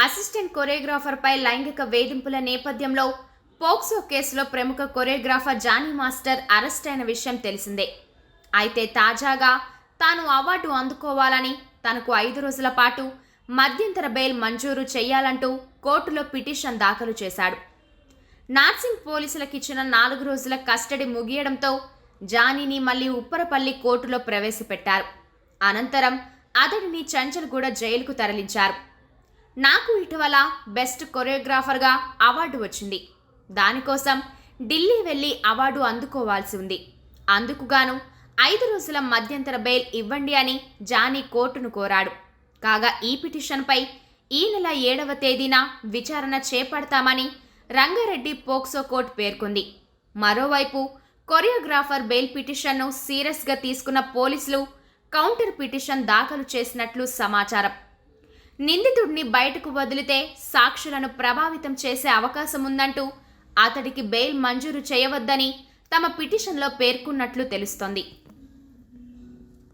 Assistant కొరియోగ్రాఫర్పై లైంగిక వేధింపుల నేపథ్యంలో పోక్సో కేసులో ప్రముఖ కొరియోగ్రాఫర్ జానీ మాస్టర్ అరెస్ట్ అయిన విషయం తెలిసిందే. అయితే తాజాగా తాను అవార్డు అందుకోవాలని, తనకు 5 రోజుల పాటు మధ్యంతర బెయిల్ మంజూరు చేయాలంటూ కోర్టులో పిటిషన్ దాఖలు చేశాడు. నార్సింగ్ పోలీసులకిచ్చిన 4 రోజుల కస్టడీ ముగియడంతో జానీని మళ్లీ ఉప్పరపల్లి కోర్టులో ప్రవేశపెట్టారు. అనంతరం అతడిని చంచల్గూడ జైలుకు తరలించారు. నాకు ఇటీవల బెస్ట్ కొరియోగ్రాఫర్గా అవార్డు వచ్చింది. దానికోసం ఢిల్లీ వెళ్లి అవార్డు అందుకోవాల్సి ఉంది. అందుకుగాను 5 రోజుల మధ్యంతర బెయిల్ ఇవ్వండి అని జానీ కోర్టును కోరాడు. కాగా ఈ పిటిషన్పై ఈ నెల 7వ తేదీన విచారణ చేపడతామని రంగారెడ్డి పోక్సో కోర్టు పేర్కొంది. మరోవైపు కొరియోగ్రాఫర్ బెయిల్ పిటిషన్ను సీరియస్గా తీసుకున్న పోలీసులు కౌంటర్ పిటిషన్ దాఖలు చేసినట్లు సమాచారం. నిందితుడిని బయటకు వదిలితే సాక్షులను ప్రభావితం చేసే అవకాశం ఉందంటూ అతడికి బెయిల్ మంజూరు చేయవద్దని తమ పిటిషన్లో పేర్కొన్నట్లు తెలుస్తోంది.